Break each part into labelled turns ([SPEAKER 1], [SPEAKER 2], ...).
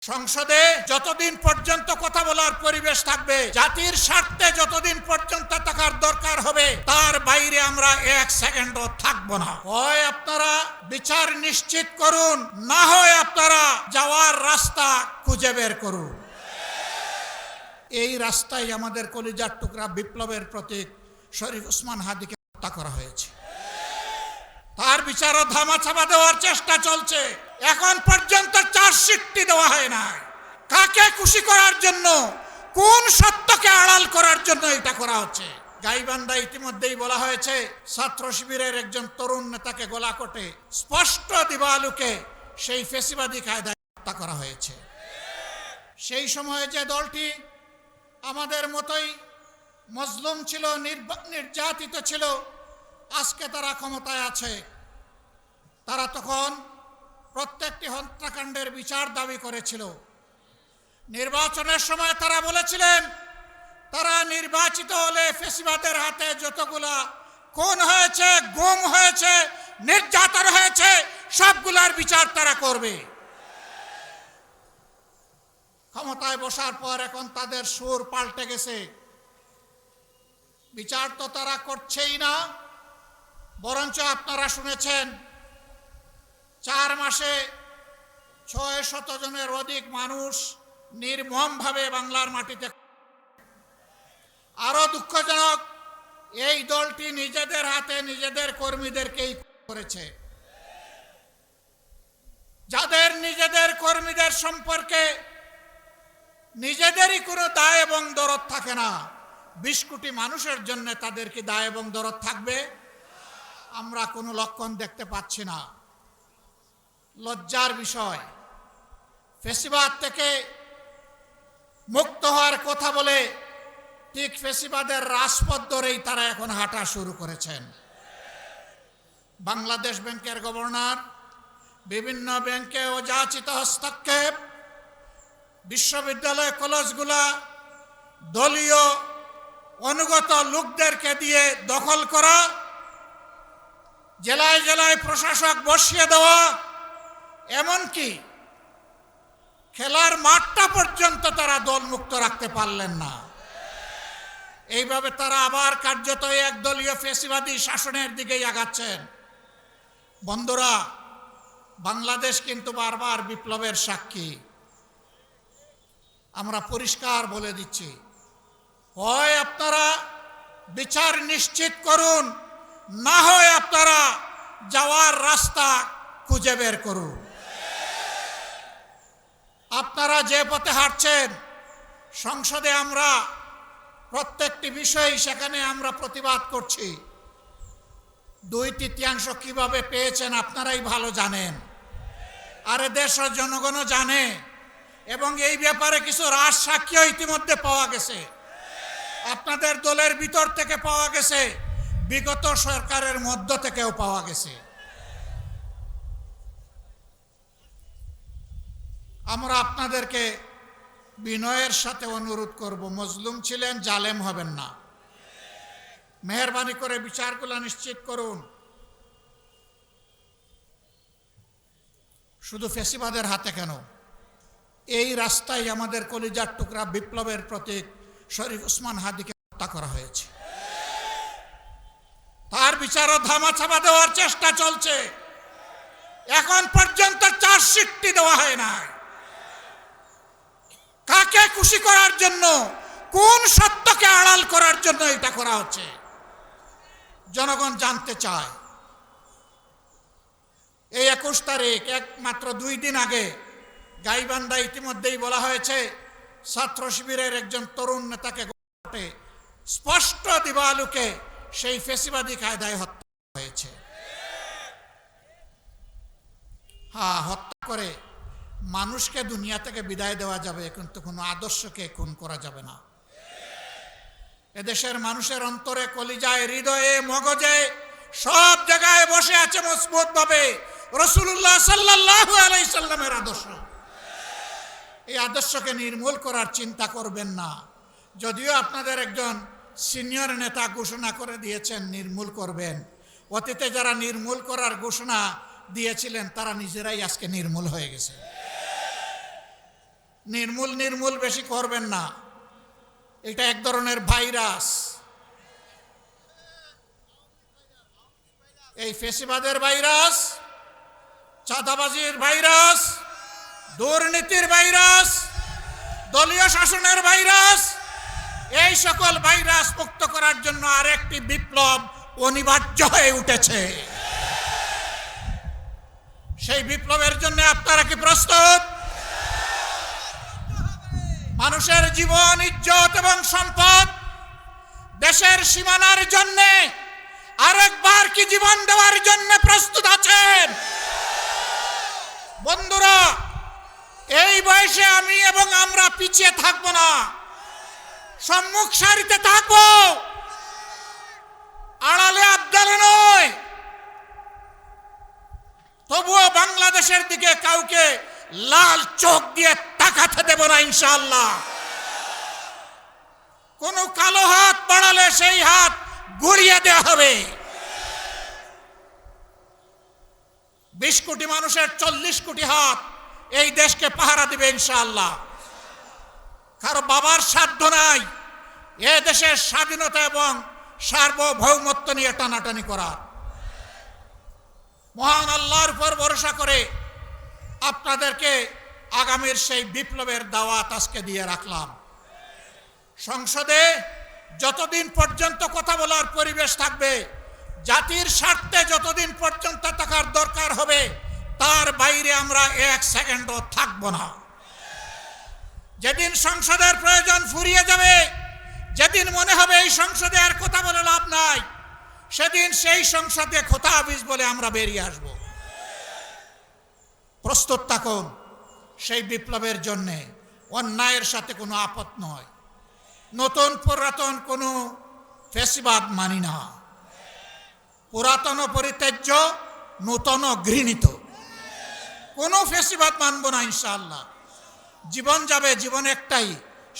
[SPEAKER 1] সংসদে যতদিন পর্যন্ত কথা বলার পরিবেশ থাকবে, জাতির স্বার্থে যতদিন পর্যন্ত থাকার দরকার হবে, তার বাইরে আমরা এক সেকেন্ডও থাকবো না। হয় আপনারা বিচার নিশ্চিত করুন, না হয় আপনারা যাওয়ার রাস্তা খুঁজে বের করুন। এই রাস্তায় আমাদের কলিজার টুকরা বিপ্লবের প্রতীক শরীফ ওসমান হাদিকে হত্যা করা হয়েছে। তার বিচারও ধামাচাপা দেওয়ার চেষ্টা চলছে। এখন পর্যন্ত চার্জশিটটি দেওয়া হয় না। কাকে খুশি করার জন্য, কোন সত্যকে আড়াল করার জন্য এটা করা হচ্ছে? গাইবান্ধা ইতিমধ্যেই বলা হয়েছে, ছাত্র শিবিরের একজন তরুণ নেতাকে গলাকটে স্পষ্ট দিবালুকে সেই ফেসিবাদী কায়দায় হত্যা করা হয়েছে। সেই সময়ে যে দলটি আমাদের মতোই মজলুম ছিল, নির্যাতিত ছিল, আজকে তারা ক্ষমতায় আছে। তারা তখন প্রত্যেকটি হত্যাকাণ্ডের বিচার দাবি করেছিল। নির্বাচনের সময় তারা বলেছিলেন, তারা নির্বাচিত হলে ফেসিবাদের হাতে যতগুলা খুন হয়েছে, গুম হয়েছে, নির্যাতন হয়েছে, সবগুলার বিচার তারা করবে। ক্ষমতায় বসার পর এখন তাদের সুর পাল্টে গেছে। বিচার তো তারা করছেই না, বরঞ্চ আপনারা শুনেছেন 4 মাসে 600 জনের অধিক মানুষ নির্মমভাবে বাংলার মাটিতে। আরো দুঃখজনক, এই দলটি নিজেদের হাতে নিজেদের কর্মীদেরকেই করেছে। যাদের নিজেদের কর্মীদের সম্পর্কে নিজেদেরই কোনো দায় এবং দরদ থাকে না, 20 কোটি মানুষের জন্য তাদের কি দায় এবং দরদ থাকবে? আমরা কোনো লক্ষণ দেখতে পাচ্ছি না। লজ্জার বিষয়, ফেসিবাদ থেকে মুক্ত হওয়ার কথা বলে ঠিক ফেসিবাদের রাজপথ ধরেই তারা এখন হাঁটা শুরু করেছেন। বাংলাদেশ ব্যাংকের গভর্নর, বিভিন্ন ব্যাংকে অযাচিত হস্তক্ষেপ, বিশ্ববিদ্যালয় কলেজগুলা দলীয় অনুগত লোকদেরকে দিয়ে দখল করা, জেলায় জেলায় প্রশাসক বসিয়ে দেওয়া, এমনকি খেলার মাঠটা পর্যন্ত তারা দলমুক্ত রাখতে পারলেন না। এইভাবে তারা আবার কার্যত একদলীয় ফেসিবাদী শাসনের দিকেই আগাচ্ছেন। বন্ধুরা, বাংলাদেশ কিন্তু বারবার বিপ্লবের সাক্ষী। আমরা পরিষ্কার বলে দিচ্ছি, হয় আপনারা বিচার নিশ্চিত করুন, না হয় আপনারা যাওয়ার রাস্তা খুঁজে বের করুন। আপনারা যে পথে হাঁটছেন, সংসদে আমরা প্রত্যেকটি বিষয় সেখানে আমরা প্রতিবাদ করছি। 2/3 কিভাবে পেয়েছেন আপনারাই ভালো জানেন, আর দেশের জনগণও জানে। এবং এই ব্যাপারে কিছু রাজ সাক্ষীও ইতিমধ্যে পাওয়া গেছে, আপনাদের দলের ভিতর থেকে পাওয়া গেছে, বিগত সরকারের মধ্য থেকেও পাওয়া গেছে। আমরা আপনাদেরকে বিনয়ের সাথে অনুরোধ করব, মজলুম ছিলেন, জালেম হবেন না। মেহেরবানি করে বিচারগুলো নিশ্চিত করুন। শুধু ফেসিবাদের হাতে কেন, এই রাস্তায় আমাদের কলিজার টুকরা বিপ্লবের প্রতীক শরীফ ওসমান হাদিকে হত্যা করা হয়েছে। তার বিচারও ধামাচাপা দেওয়ার চেষ্টা চলছে। এখন পর্যন্ত চার্জশিটটি দেওয়া হয় না। কাকে খুশি করার জন্য, কোন সত্যকে আড়াল করার জন্য এটা করা হচ্ছে? জনগণ জানতে চায়। এই 21 তারিখ, মাত্র 2 দিন আগে গাইবান্ধা ইতিমধ্যেই বলা হয়েছে, ছাত্র শিবিরের একজন তরুণ নেতাকে স্পষ্ট দিবালুকে সেই ফেসিবাদী কায়দায় হত্যা হয়েছে। হত্যা করে মানুষকে দুনিয়া থেকে বিদায় দেওয়া যাবে, কিন্তু কোনো আদর্শকে খুন করা যাবে না। এদেশের মানুষের অন্তরে, কলিজায়, হৃদয়ে, মগজে, সব জায়গায় বসে আছে মজবুত ভাবে রাসূলুল্লাহ সাল্লাল্লাহু আলাইহি সাল্লামের আদর্শ। এই আদর্শকে নির্মূল করার চিন্তা করবেন না। যদিও আপনাদের একজন সিনিয়র নেতা ঘোষণা করে দিয়েছেন নির্মূল করবেন, অতীতে যারা নির্মূল করার ঘোষণা দিয়েছিলেন তারা নিজেরাই আজকে নির্মূল হয়ে গেছে। নির্মূল নির্মূল বেশি করবেন না, এটা এক ধরনের ভাইরাস। এই ফেসিবাদের ভাইরাস, চাঁদাবাজির ভাইরাস, দুর্নীতির ভাইরাস, দলীয় শাসনের ভাইরাস, এই সকল ভাইরাস মুক্ত করার জন্য আরেকটি বিপ্লব অনিবার্য হয়ে উঠেছে। সেই বিপ্লবের জন্য আপনারা কি প্রস্তুত? মানুষের জীবন, ইজ্জত এবং সম্পদ, দেশের সীমানার জন্য আরেকবার কি জীবন দেওয়ার জন্য প্রস্তুত আছেন? বন্ধুরা, এই বয়সে আমি এবং আমরা পিছিয়ে থাকব না, সম্মুখ সারিতে থাকব, আড়ালে আবদালে নয়। তবুও বাংলাদেশের দিকে কাউকে লাল চোখ দিয়ে তাকাতে দেব না ইনশাআল্লাহ। কোন কালো হাত বাড়ালে সেই হাত গুড়িয়ে দেওয়া হবে। 20 কোটি মানুষের 40 কোটি হাত এই দেশকে পাহারা দিবে ইনশাআল্লাহ। কারো বাবার সাধ্য নাই এ দেশের স্বাধীনতা এবং সার্বভৌমত্ব নিয়ে টানাটানি করার। মহান আল্লাহর উপর ভরসা করে আপনাদেরকে আগামীর সেই বিপ্লবের দাওয়াত আজকে দিয়ে রাখলাম। সংসদে যতদিন পর্যন্ত কথা বলার পরিবেশ থাকবে, জাতির স্বার্থে যতদিন পর্যন্ত থাকার দরকার হবে, তার বাইরে আমরা 1 সেকেন্ডও থাকব না। যেদিন সংসদের প্রয়োজন ফুরিয়ে যাবে, যেদিন মনে হবে এই সংসদে আর কথা বলে লাভ নাই, সেদিন সেই সংসদে খোতা হাফিজ বলে আমরা বেরিয়ে আসব। প্রস্তুত থাকুন সেই বিপ্লবের জন্যে। অন্যায়ের সাথে কোনো আপত নয়, নতুন পুরাতন কোনো ফেসিবাদ মানি না। পুরাতন পরিত্যাজ্য, নূতন ঘৃণিত, কোনো ফেসিবাদ মানব না ইনশাআল্লাহ। জীবন যাবে, জীবন একটাই,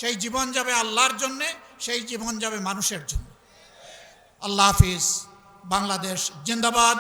[SPEAKER 1] সেই জীবন যাবে আল্লাহর জন্যে, সেই জীবন যাবে মানুষের জন্য। আল্লাহ হাফিজ। বাংলাদেশ জিন্দাবাদ।